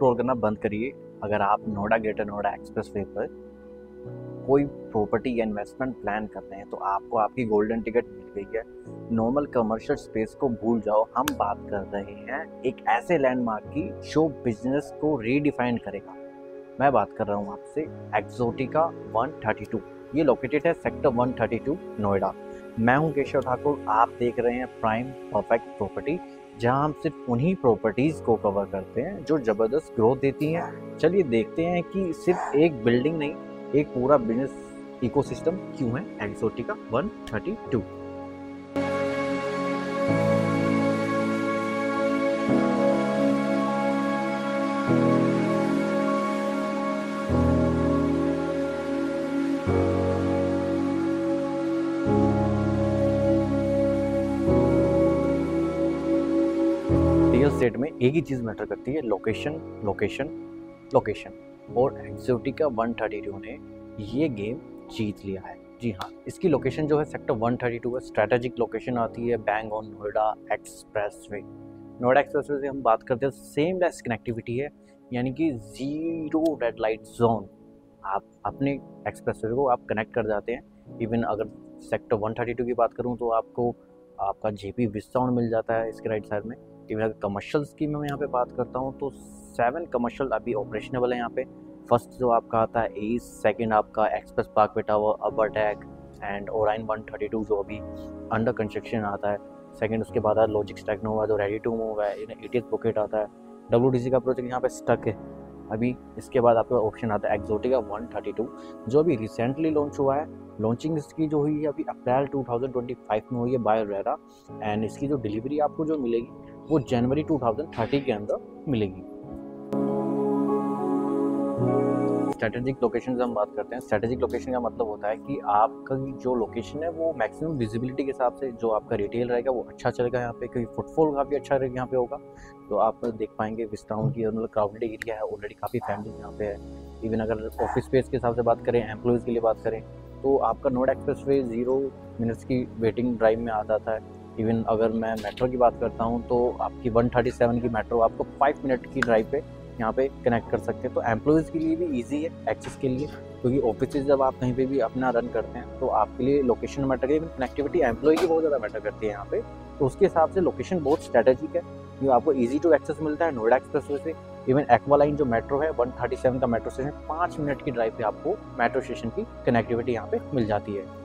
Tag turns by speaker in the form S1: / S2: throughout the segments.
S1: Scroll करना बंद करिए। अगर आप नोएडा ग्रेटर नोएडा एक्सप्रेसवे पर कोई प्रॉपर्टी या इन्वेस्टमेंट प्लान कर रहे हैं तो आपको आपकी गोल्डन टिकट मिल गई है। नॉर्मल कमर्शियल स्पेस को भूल जाओ, हम बात कर रहे हैं एक ऐसे लैंडमार्क की जो बिजनेस को रीडिफाइन करेगा। मैं बात कर रहा हूँ आपसे एक्सोटिका 132। ये लोकेटेड है सेक्टर 132 नोएडा। मैं हूँ केशव ठाकुर, आप देख रहे हैं प्राइम परफेक्ट प्रॉपर्टी, जहां हम सिर्फ उन्हीं प्रॉपर्टीज को कवर करते हैं जो जबरदस्त ग्रोथ देती हैं। चलिए देखते हैं कि सिर्फ एक बिल्डिंग नहीं, एक पूरा बिजनेस इकोसिस्टम क्यों है एक्सोटिका 132। रियल एस्टेट में एक ही चीज़ मैटर करती है, लोकेशन लोकेशन लोकेशन। और एक्सोटिका 132 ने ये गेम जीत लिया है। जी हाँ, इसकी लोकेशन जो है सेक्टर 132 है, स्ट्रैटेजिक लोकेशन आती है, bang on Noida expressway. Noida expressway से हम बात करते हैं, सेमलेस कनेक्टिविटी है, यानी कि ज़ीरो रेड लाइट जोन। आप अपने एक्सप्रेसवे को आप कनेक्ट कर जाते हैं। इवन अगर सेक्टर 132 की बात करूँ तो आपको आपका जेपी विस्टाउन मिल जाता है इसके राइट साइड में। इवन अगर कमर्शियल्स की मैं यहाँ पे बात करता हूँ तो 7 कमर्शियल अभी ऑपरेशनेबल है यहाँ पे। फर्स्ट जो आपका आता है ईस्ट, सेकंड आपका एक्सप्रेस पार्कवे टावर, अबरटैक एंड ओराइन 132 जो अभी अंडर कंस्ट्रक्शन आता है। सेकंड उसके बाद आता लॉजिक्स टेक्नोवा जो रेडी टू मूव है, एटीएस बुकेट आता है। डब्ल्यूडीसी का प्रोजेक्ट यहाँ पे स्टक है अभी। इसके बाद आपका ऑप्शन आता है एक्सोटिका 132 जो अभी रिसेंटली लॉन्च हुआ है। लॉन्चिंग इसकी जो हुई है अभी अप्रैल 2025 में हुई है बाय रेरा, एंड इसकी जो डिलीवरी आपको जो मिलेगी वो जनवरी 2030 के अंदर मिलेगी। स्ट्रैटेजिक लोकेशन से हम बात करते हैं। स्ट्रैटेजिक लोकेशन का मतलब होता है कि आपका जो लोकेशन है वो मैक्सिमम विजिबिलिटी के हिसाब से जो आपका रिटेल रहेगा वो अच्छा चलेगा यहाँ पे, क्योंकि फुटफॉल काफ़ी अच्छा रहेगा यहाँ पे होगा। तो आप देख पाएंगे विस्टाउन की मतलब क्राउडेड एरिया है, ऑलरेडी काफ़ी फैमिली यहाँ पे है। इवन अगर ऑफिस स्पेस के हिसाब से बात करें, एम्प्लॉयज़ के लिए बात करें, तो आपका नोएडा एक्सप्रेसवे 0 मिनट्स की वेटिंग ड्राइव में आ जाता है। इवन अगर मैं मेट्रो की बात करता हूँ तो आपकी 137 की मेट्रो आपको 5 मिनट की ड्राइव पे यहाँ पे कनेक्ट कर सकते हैं। तो एम्प्लॉयज़ के लिए भी इजी है एक्सेस के लिए, क्योंकि ऑफिस जब आप कहीं पे भी अपना रन करते हैं तो आपके लिए लोकेशन मैटर करती है। कनेक्टिविटी एम्प्लॉय की बहुत ज़्यादा मैटर करती है यहाँ पे, तो उसके हिसाब से लोकेशन बहुत स्ट्रैटेजिक है। जो आपको ईजी टू एक्सेस मिलता है नोएडा एक्सप्रेसवे से। इवन एक्वा लाइन जो मेट्रो है 137 का मेट्रो स्टेशन, 5 मिनट की ड्राइव पे आपको मेट्रो स्टेशन की कनेक्टिविटी यहाँ पे मिल जाती है।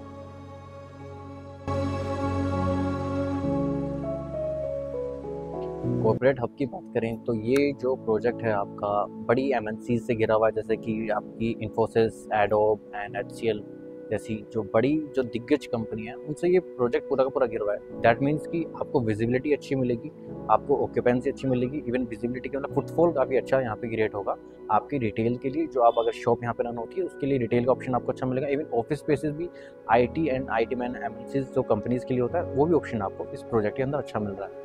S1: कॉर्पोरेट हब की बात करें तो ये जो प्रोजेक्ट है आपका बड़ी एमएनसी से घिरा हुआ है, जैसे कि आपकी इन्फोसिस, एडोब एंड एचसीएल जैसी जो बड़ी जो दिग्गज कंपनी है, उनसे ये प्रोजेक्ट पूरा का पूरा घिरा हुआ है। दैट मीन्स कि आपको विजिबिलिटी अच्छी मिलेगी, आपको ऑक्यूपेंसी अच्छी मिलेगी। इवन विजिबिलिटी के मतलब फुटफॉल काफ़ी अच्छा यहाँ पे क्रिएट होगा आपकी रिटेल के लिए। जो आप अगर शॉप यहाँ पे रन होती है उसके लिए रिटेल का ऑप्शन आपको अच्छा मिलेगा। इवन ऑफिस स्पेसेस भी IT and IT man MNCs जो कंपनीज़ के लिए होता है वो भी ऑप्शन आपको इस प्रोजेक्ट के अंदर अच्छा मिल रहा है।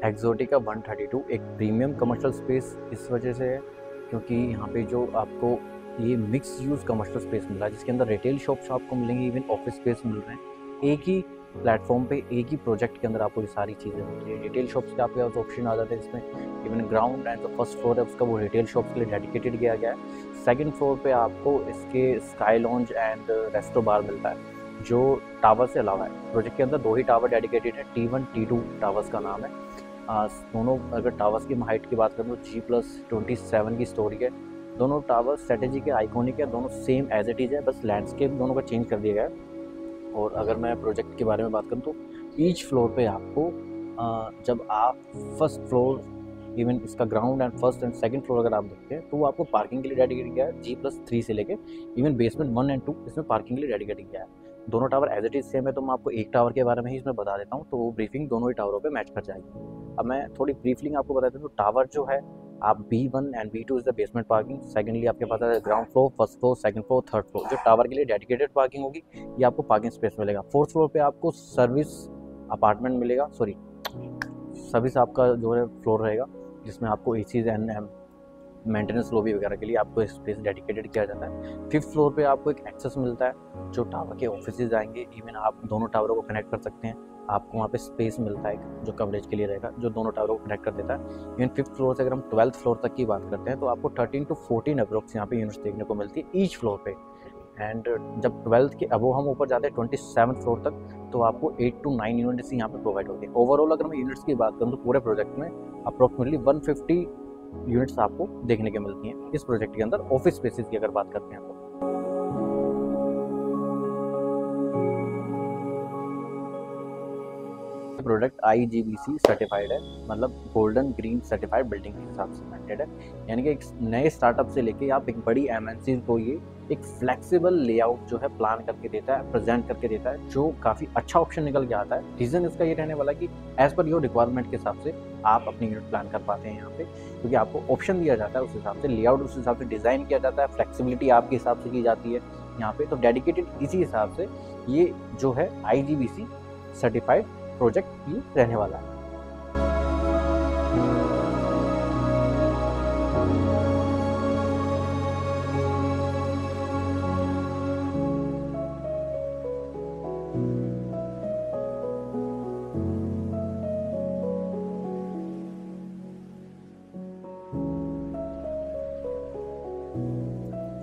S1: एक्सोटिका 132 एक प्रीमियम कमर्शियल स्पेस इस वजह से है क्योंकि यहाँ पे जो आपको ये मिक्स यूज़ कमर्शियल स्पेस मिला है, जिसके अंदर रिटेल शॉप्स आपको मिलेंगी, इवन ऑफिस स्पेस मिल रहे हैं। एक ही प्लेटफॉर्म पे एक ही प्रोजेक्ट के अंदर आपको ये सारी चीज़ें मिल रही है। रिटेल शॉप्स के आपके ऑप्शन आ जाते हैं इसमें। इवन ग्राउंड एंड जो फर्स्ट फ्लोर है उसका वो रिटेल शॉप्स के लिए डेडिकेटेड किया गया है। सेकेंड फ्लोर पर आपको इसके स्काई लॉन्ज एंड रेस्टो बार मिलता है जो टावर से अलावा है। प्रोजेक्ट के अंदर 2 ही टावर डेडिकेटेड है, T1 T2 टावर्स का नाम है। दोनों अगर टावर्स की हाइट की बात करें तो G+27 की स्टोरी है। दोनों टावर स्ट्रेटेजी के आइकॉनिक है, दोनों सेम एज इट इज़ है, बस लैंडस्केप दोनों का चेंज कर दिया गया है। और अगर मैं प्रोजेक्ट के बारे में बात करूँ तो ईच फ्लोर पे आपको जब आप फर्स्ट फ्लोर, इवन इसका ground and first and second floor अगर आप देखते हैं तो वो आपको पार्किंग के लिए डेडिकेट किया है। G+3 से लेके इवन बेसमेंट 1 एंड 2 इसमें पार्किंग के लिए डेडिकेट किया है। दोनों tower as it is same है, तो मैं आपको एक टावर के बारे में ही इसमें बता देता हूँ, तो वो ब्रीफिंग दोनों ही टावरों पे मैच कर जाएगी। अब मैं थोड़ी ब्रीफली आपको बता देता हूँ। तो टावर जो है आप B1 and B2 is the basement parking. Secondly आपके पास है ground floor, first floor, second floor, third floor. जो टावर के लिए डेडिकेटेड पार्किंग होगी ये आपको पार्किंग स्पेस मिलेगा। फोर्थ फ्लोर पे आपको सर्विस अपार्टमेंट मिलेगा, सॉरी सर्विस आपका जो है फ्लोर रहेगा जिसमें आपको एसीज एंड मेंटेनेंस लॉबी वगैरह के लिए आपको स्पेस डेडिकेटेड किया जाता है। फिफ्थ फ्लोर पे आपको एक एक्सेस मिलता है जो टावर के ऑफिसेज आएंगे। इवन आप दोनों टावरों को कनेक्ट कर सकते हैं। आपको वहाँ पे स्पेस मिलता है एक, जो कवरेज के लिए रहेगा, जो दोनों टावरों को कनेक्ट कर देता है। इवन 5th फ्लोर से अगर हम 12th फ्लोर तक की बात करते हैं तो आपको 13 to 14 अप्रोक्स यहाँ पे यूनिट्स देखने को मिलती है ईच फ्लोर पे। एंड जब 12th के अबो हम ऊपर जाते हैं 27th फ्लोर तक, तो आपको 8 to 9 यूनिट्स यहाँ पे प्रोवाइड होती है। ओवरऑल अगर मैं यूनिट्स की बात करूँ तो पूरे प्रोजेक्ट में अप्रोक्सीमेटली 150 यूनिट्स आपको देखने के मिलती हैं इस प्रोजेक्ट के अंदर। ऑफिस स्पेसेस की अगर बात करते हैं तो प्रोडक्ट IGBC सर्टिफाइड है, मतलब गोल्डन ग्रीन सर्टिफाइड बिल्डिंग के हिसाब से मेंटेड है। यानी कि एक नए स्टार्टअप से लेके आप एक बड़ी MNC को ये एक फ्लेक्सिबल लेआउट जो है प्लान करके देता है, प्रेजेंट करके देता है, जो काफ़ी अच्छा ऑप्शन निकल के आता है। रीज़न इसका ये रहने वाला कि एज पर योर रिक्वायरमेंट के हिसाब से आप अपनी यूनिट प्लान कर पाते हैं यहाँ पे, क्योंकि आपको ऑप्शन दिया जाता है उस हिसाब से, लेआउट उस हिसाब से डिज़ाइन किया जाता है, फ्लेक्सिबिलिटी आपके हिसाब से की जाती है यहाँ पे। तो डेडिकेटेड इसी हिसाब से ये जो है IGBC सर्टिफाइड प्रोजेक्ट ये रहने वाला है।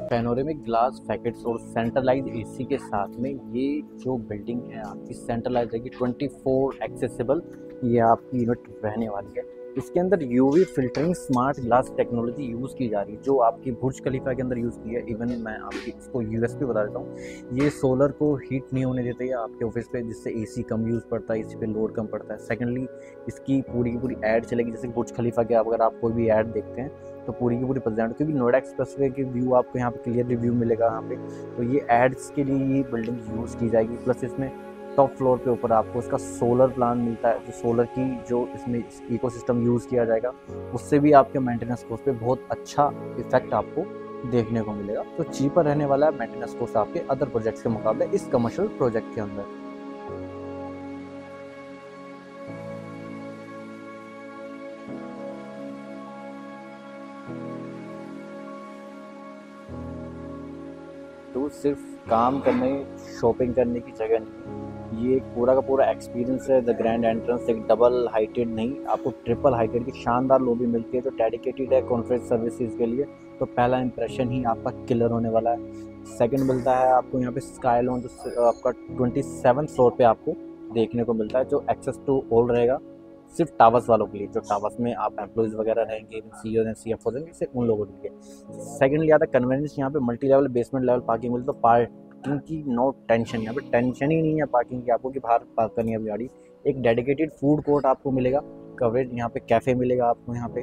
S1: पैनोरेमिक ग्लास पैकेट्स और सेंट्रलाइज AC के साथ में ये जो बिल्डिंग है आपकी सेंट्रलाइज रहेगी, 24 एक्सेसिबल ये आपकी यूनिट रहने वाली है। इसके अंदर UV filtering smart glass technology use की जा रही है, जो आपकी बुर्ज खलीफा के अंदर यूज़ की है। इवन मैं आपकी इसको USP बता देता हूँ, ये सोलर को हीट नहीं होने देते है आपके ऑफिस पे, जिससे AC कम यूज़ पड़ता है, इसी पे लोड कम पड़ता है। सेकेंडली इसकी पूरी की पूरी ऐड चलेगी, जैसे बुर्ज खलीफा के अगर आप कोई भी ऐड देखते हैं तो पूरी की पूरी प्रेजेंट, क्योंकि नोएडा एक्सप्रेसवे के व्यू आपको यहाँ पे क्लियर रिव्यू मिलेगा यहाँ पे, तो ये एड्स के लिए ये बिल्डिंग यूज़ की जाएगी। प्लस इसमें टॉप फ्लोर पे ऊपर आपको इसका सोलर प्लान मिलता है, जो सोलर की जो इसमें इकोसिस्टम यूज़ किया जाएगा, उससे भी आपके मेंटेनेंस कॉस्ट पे बहुत अच्छा इफेक्ट आपको देखने को मिलेगा। तो चीपर रहने वाला है मेंटेनेंस कॉस्ट आपके अदर प्रोजेक्ट्स के मुकाबले इस कमर्शियल प्रोजेक्ट के अंदर। तो सिर्फ काम करने, शॉपिंग करने की जगह नहीं, ये एक पूरा का पूरा एक्सपीरियंस है। द ग्रैंड एंट्रेंस एक डबल हाइटेड नहीं, आपको ट्रिपल हाइटेड की शानदार लॉबी मिलती है, जो डेडिकेटेड है कॉन्फ्रेंस सर्विसेज के लिए। तो पहला इंप्रेशन ही आपका किलर होने वाला है। सेकंड मिलता है आपको यहाँ पे स्काई लॉन्च, जो आपका 27th फ्लोर पे आपको देखने को मिलता है, जो एक्सेस टू ऑल रहेगा सिर्फ टावर्स वालों के लिए, जो टावर्स में आप एम्प्लॉइज वगैरह रहेंगे, CEO एंड CFO रहेंगे, सिर्फ उन लोगों के लिए। सेकेंडली आता है कन्वीनियंस, यहाँ पे multi level basement level parking मिलती है, तो पार्किंग की नो टेंशन, यहाँ पे टेंशन ही नहीं है पार्किंग की आपको कि बाहर पार्क करनी है गाड़ी। एक डेडिकेटेड फूड कोर्ट आपको मिलेगा, कवरेज यहाँ पे कैफ़े मिलेगा आपको यहाँ पे।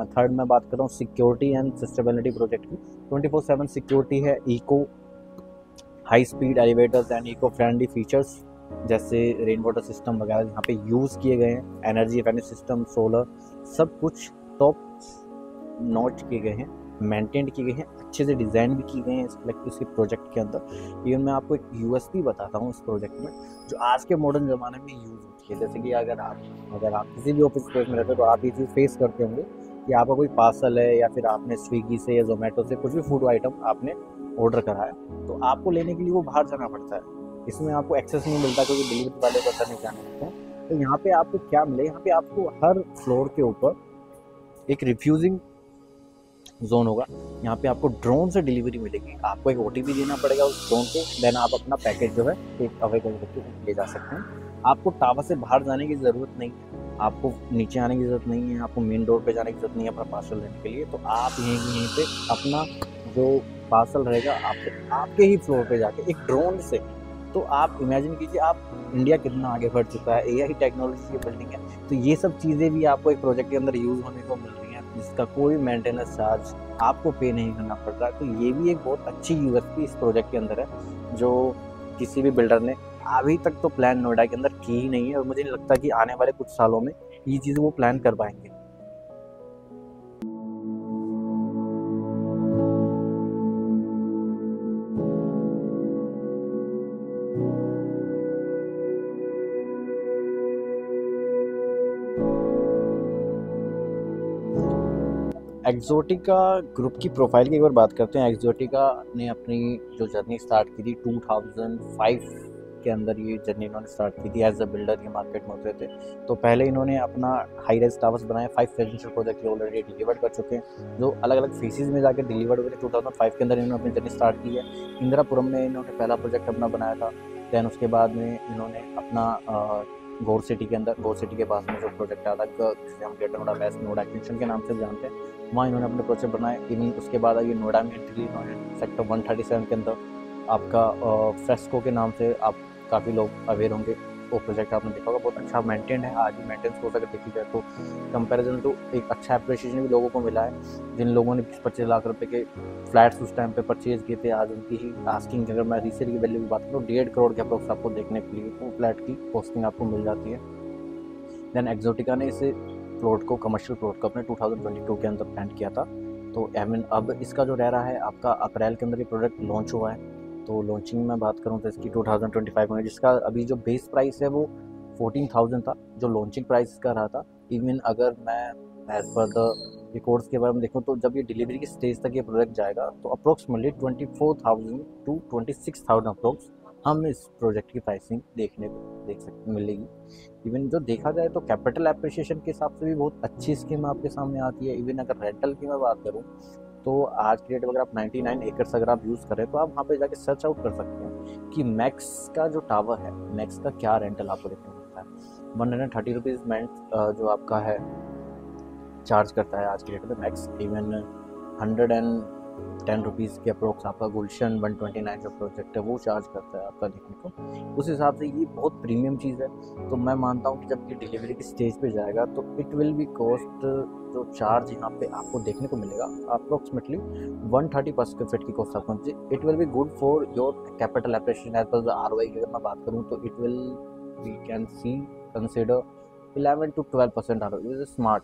S1: थर्ड मैं बात कर रहा हूँ सिक्योरिटी एंड सस्टेनेबिलिटी प्रोजेक्ट की, 24/7 सिक्योरिटी है, eco high speed elevators and eco friendly features जैसे रेन वाटर सिस्टम वगैरह यहाँ पे यूज़ किए गए हैं। एनर्जी एफिशिएंट सिस्टम, सोलर, सब कुछ टॉप नॉच किए गए हैं, मेंटेन किए गए हैं, अच्छे से डिज़ाइन भी किए गए हैं इसके प्रोजेक्ट के अंदर। इवन मैं आपको एक USP बताता हूँ इस प्रोजेक्ट में, जो आज के मॉडर्न ज़माने में यूज़ होती है। जैसे कि अगर आप किसी भी ऑफिस स्पेस में रहते हो तो आप ये चीज़ फेस करते होंगे कि आपका कोई पार्सल है या फिर आपने स्विगी से या जोमेटो से कुछ भी फूड आइटम आपने ऑर्डर करा है, तो आपको लेने के लिए वो बाहर जाना पड़ता है। इसमें आपको एक्सेस नहीं मिलता क्योंकि डिलीवरी वाले को नहीं जाने देते हैं। तो यहाँ पे आपको क्या मिले, यहाँ पे आपको हर फ्लोर के ऊपर एक रिफ्यूजिंग जोन होगा। यहाँ पे आपको ड्रोन से डिलीवरी मिलेगी, आपको एक OTP देना पड़ेगा उस ड्रोन को, देन आप अपना पैकेज जो है टेक अवे करके ले जा सकते हैं। आपको टावर से बाहर जाने की ज़रूरत नहीं है, आपको नीचे आने की ज़रूरत नहीं है, आपको मेन रोड पे जाने की ज़रूरत नहीं है अपना पार्सल लेने के लिए। तो आप यहीं पे अपना जो पार्सल रहेगा आपके ही फ्लोर पे जाके एक ड्रोन से, तो आप इमेजिन कीजिए आप इंडिया कितना आगे बढ़ चुका है, AI टेक्नोलॉजी की बिल्डिंग है। तो ये सब चीज़ें भी आपको एक प्रोजेक्ट के अंदर यूज़ होने को मिल रही हैं, जिसका कोई मेंटेनेंस चार्ज आपको पे नहीं करना पड़ रहा है। तो ये भी एक बहुत अच्छी USP इस प्रोजेक्ट के अंदर है, जो किसी भी बिल्डर ने अभी तक तो प्लान नोएडा के अंदर की ही नहीं है, और मुझे नहीं लगता कि आने वाले कुछ सालों में ये चीज़ वो प्लान कर पाएंगे। एक्सोटिका ग्रुप की प्रोफाइल की एक बार बात करते हैं। एक्सोटिका ने अपनी जो जर्नी स्टार्ट की थी 2005 के अंदर ये जर्नी इन्होंने स्टार्ट की थी। एज अ बिल्डर ये मार्केट में उतरे थे। तो पहले इन्होंने अपना हाई राइज टावर्स बनाए, 5 रेजिडेंशियल प्रोजेक्ट ये ऑलरेडी डिलीवर्ड कर चुके हैं, जो अलग अलग फेसिस में जाकर डिलीवर्ड हुए थे। 2005 के अंदर इन्होंने अपनी जर्नी स्टार्ट की है। इंदिरापुरम में इन्होंने पहला प्रोजेक्ट अपना बनाया था। दैन उसके बाद में इन्होंने अपना गौर सिटी के अंदर, गौर सिटी के पास में जो प्रोजेक्ट आता है जिसे हम greater Noida west Noida extension के नाम से जानते हैं, वहाँ इन्होंने अपने प्रोजेक्ट बनाए। इवन उसके बाद ये नोएडा में एंट्री इन्होंने सेक्टर 137 के अंदर आपका फ्रेस्को के नाम से आप काफ़ी लोग अवेयर होंगे। वो प्रोजेक्ट आपने देखा होगा, बहुत अच्छा मेंटेन है। आज भी मेंटेनेंस को अगर देखी जाए तो कंपैरिजन टू एक अच्छा अप्रिशिएशन भी लोगों को मिला है। जिन लोगों ने 20-25 लाख रुपए के फ्लैट्स उस टाइम पे परचेज किए थे, आज उनकी ही आस्किंग, अगर मैं रीसेल की वैल्यू की बात करूँ, 1.5 करोड़ के अप्रोक्स आपको देखने के लिए वो फ्लैट की कॉस्टिंग आपको मिल जाती है। देन एक्सोटिका ने इसे प्लॉट को, कमर्शियल प्लॉट को अपने 2022 के अंदर प्लान किया था। तो अब इसका जो रह रहा है आपका अप्रैल के अंदर ये प्रोडक्ट लॉन्च हुआ है। तो लॉन्चिंग में बात करूँ तो इसकी 2025 में, जिसका अभी जो बेस प्राइस है वो 14,000 था, जो लॉन्चिंग प्राइस का रहा था। इवन अगर मैं एज पर द रिकॉर्ड्स के बारे में देखूँ तो जब ये डिलीवरी की स्टेज तक ये प्रोडक्ट जाएगा तो अप्रोक्सीमेटली 24,000 टू 26,000 अप्रोक्स हम इस प्रोजेक्ट की प्राइसिंग देख सकते मिलेगी। इवन जो देखा जाए तो कैपिटल एप्रिसिएशन के हिसाब से भी बहुत अच्छी स्कीम आपके सामने आती है। इवन अगर रेंटल की मैं बात करूँ तो आज की डेट में अगर आप 99 एकर्स अगर आप यूज़ करें तो आप वहाँ पे जाके सर्च आउट कर सकते हैं कि मैक्स का जो टावर है, मैक्स का क्या रेंटल आपको देखने को मिलता है। 130 रुपीज़ मेंट जो आपका है चार्ज करता है आज की डेट में मैक्स। इवन 110 रुपीज़ के अप्रोक्स आपका गुलशन 129 जो प्रोजेक्ट है वो चार्ज करता है आपका देखने को। उस हिसाब से ये बहुत प्रीमियम चीज़ है। तो मैं मानता हूँ कि जब ये डिलीवरी की स्टेज पे जाएगा तो इट विल बी कॉस्ट, जो चार्ज यहाँ पे आपको देखने को मिलेगा अप्रोक्सीमेटली 130 पर स्क्वायर फीट की कॉस्ट आपको। It will be good for your capital appreciation as per ROI की अगर मैं बात करूँ तो it will we can see consider 11 to 12% ROI is smart.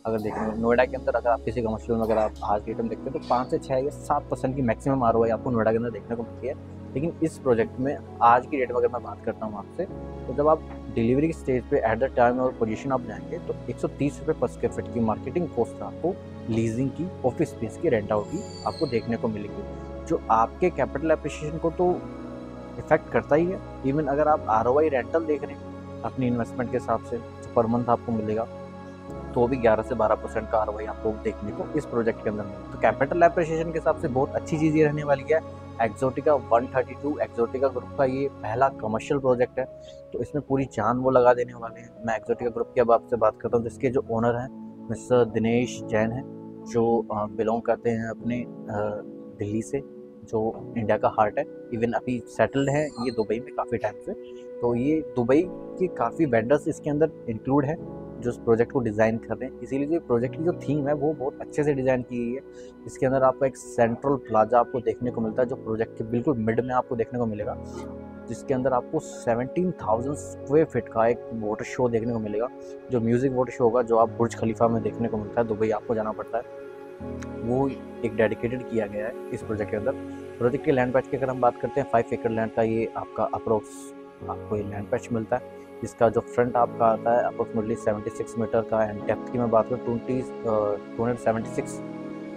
S1: अगर देखेंगे नोएडा के अंदर अगर आप किसी कमर्शियल में अगर आप आज के टाइम देखते हैं तो 5 से 6 या 7% की मैक्सिमम ROI आपको नोएडा के अंदर देखने को मिलती है। लेकिन इस प्रोजेक्ट में आज की डेट में अगर मैं बात करता हूँ आपसे, तो जब आप डिलीवरी की स्टेज पे एट द टाइम और पोजीशन आप जाएंगे तो 130 रुपये पर स्क्वायर फीट की मार्केटिंग कॉस्ट आपको लीजिंग की, ऑफिस स्पेस की, रेंट आउट की आपको देखने को मिलेगी, जो आपके कैपिटल एप्रिसिएशन को तो इफेक्ट करता ही है। इवन अगर आप ROI रेंटल देख रहे हैं अपनी इन्वेस्टमेंट के हिसाब से जो पर मंथ आपको मिलेगा तो भी 11 से 12% का ROI आपको देखने को इस प्रोजेक्ट के अंदर मिलेगा। तो कैपिटल एप्रिसिएशन के हिसाब से बहुत अच्छी चीज़ ये रहने वाली है। एक्सोटिका 132 एक्सोटिका ग्रुप का ये पहला कमर्शियल प्रोजेक्ट है, तो इसमें पूरी जान वो लगा देने वाले हैं। मैं एक्सोटिका ग्रुप की अब आपसे बात करता हूँ, जिसके जो ओनर हैं मिस्टर दिनेश जैन हैं, जो बिलोंग करते हैं अपने दिल्ली से, जो इंडिया का हार्ट है। इवन अभी सेटल्ड है ये दुबई में काफ़ी टाइम से। तो ये दुबई के काफ़ी वेंडर्स इसके अंदर इंक्लूड है जो इस प्रोजेक्ट को डिज़ाइन कर रहे हैं। इसीलिए जो प्रोजेक्ट की जो थीम है वो बहुत अच्छे से डिज़ाइन की गई है। इसके अंदर आपको एक सेंट्रल प्लाजा आपको देखने को मिलता है, जो प्रोजेक्ट के बिल्कुल मिड में आपको देखने को मिलेगा, जिसके अंदर आपको 17,000 स्क्वायर फीट का एक वाटर शो देखने को मिलेगा, जो म्यूज़िक वाटर शो होगा, जो आप बुर्ज खलीफा में देखने को मिलता है। दुबई आपको जाना पड़ता है, वो एक डेडिकेटेड किया गया है इस प्रोजेक्ट के अंदर। प्रोजेक्ट के लैंड पैच की अगर हम बात करते हैं, 5 एकड़ लैंड का ये आपका अप्रोक्स आपको ये लैंड पैच मिलता है, जिसका जो फ्रंट आपका आता है अप्रोक्सीमेटली 76 मीटर का, एंड डेप्थ की मैं बात करूँ 276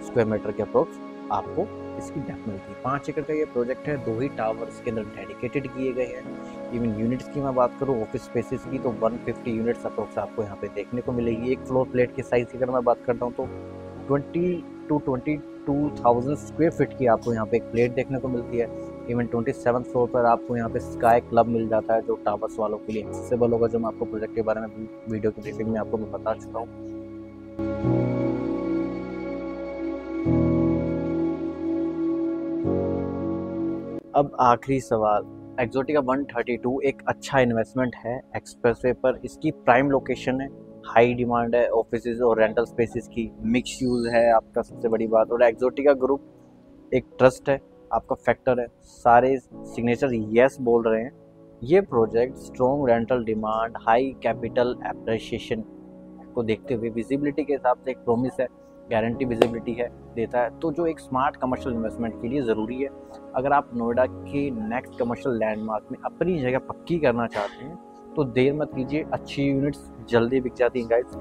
S1: स्क्वायर मीटर के अप्रोक्स आपको इसकी डेप्थ मिलती है। 5 एकड़ का ये प्रोजेक्ट है, 2 ही टावर इसके अंदर डेडिकेटेड किए गए हैं। इवन यूनिट्स की मैं बात करूँ ऑफिस स्पेसिस की तो 150 यूनिट्स अप्रोक्स आपको यहाँ पे देखने को मिलेगी। एक फ्लोर प्लेट के साइज़ की अगर मैं बात करता हूँ तो 20 to 22,000 स्क्वायर फीट की आपको यहाँ पे एक प्लेट देखने को मिलती है। इवन 27th फ्लोर पर आपको यहाँ पे स्काई क्लब मिल जाता है, जो टावर्स वालों के लिए एक्सेसिबल होगा, जो मैं आपको प्रोजेक्ट के बारे में वीडियो की ब्रीफिंग में आपको मैं बता चुका हूँ। अब आखिरी सवाल, एक्सोटिका 132 एक अच्छा इन्वेस्टमेंट है एक्सप्रेसवे पर, इसकी प्राइम लोकेशन है, हाई डिमांड है ऑफिसेज और रेंटल स्पेसिस की, मिक्स यूज़ है आपका सबसे बड़ी बात, और एक्सोटिका ग्रुप एक ट्रस्ट है, आपका फैक्टर है, सारे सिग्नेचर यस बोल रहे हैं। ये project strong rental demand, high capital appreciation को देखते हुए विजिबिलिटी के हिसाब से एक प्रॉमिस है, गारंटी विजिबिलिटी है देता है, तो जो एक स्मार्ट कमर्शियल इन्वेस्टमेंट के लिए ज़रूरी है। अगर आप नोएडा के नेक्स्ट कमर्शियल लैंडमार्क में अपनी जगह पक्की करना चाहते हैं तो देर मत कीजिए, अच्छी यूनिट्स जल्दी बिक जाती हैं guys.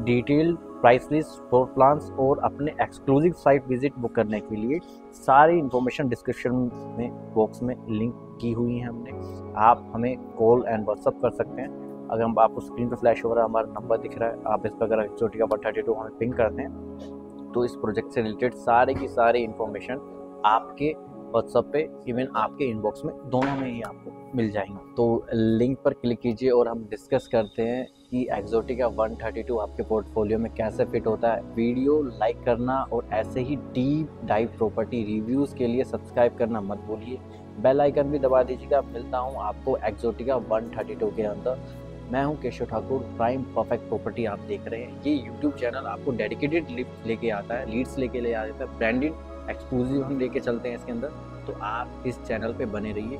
S1: Detail price list, floor plans और अपने एक्सक्लूसिव साइट विजिट बुक करने के लिए सारी इन्फॉर्मेशन डिस्क्रिप्शन में बॉक्स में लिंक की हुई है हमने। आप हमें कॉल एंड व्हाट्सअप कर सकते हैं। अगर हम आपको स्क्रीन पर फ्लैश हो रहा है, हमारा नंबर दिख रहा है, आप इस पर अगर एक्सोटिका 132 हमें पिंग करते हैं तो इस प्रोजेक्ट से रिलेटेड सारे की सारी इन्फॉर्मेशन आपके व्हाट्सअप पे, इवन आपके इनबॉक्स में, दोनों में ही आपको मिल जाएंगे। तो लिंक पर क्लिक कीजिए और हम डिस्कस करते हैं कि एक्सोटिका 132 आपके पोर्टफोलियो में कैसे फिट होता है। वीडियो लाइक करना और ऐसे ही डीप डाइव प्रॉपर्टी रिव्यूज़ के लिए सब्सक्राइब करना मत भूलिए। बेल आइकन भी दबा दीजिएगा। मिलता हूँ आपको एक्सोटिका 132 के अंदर। मैं हूं Keshav Thakur, prime perfect property आप देख रहे हैं। ये यूट्यूब चैनल आपको डेडिकेटेड लीड्स लेके आता है, ब्रांडेड एक्सक्लूसिव हम लेके चलते हैं इसके अंदर। तो आप इस चैनल पे बने रहिए।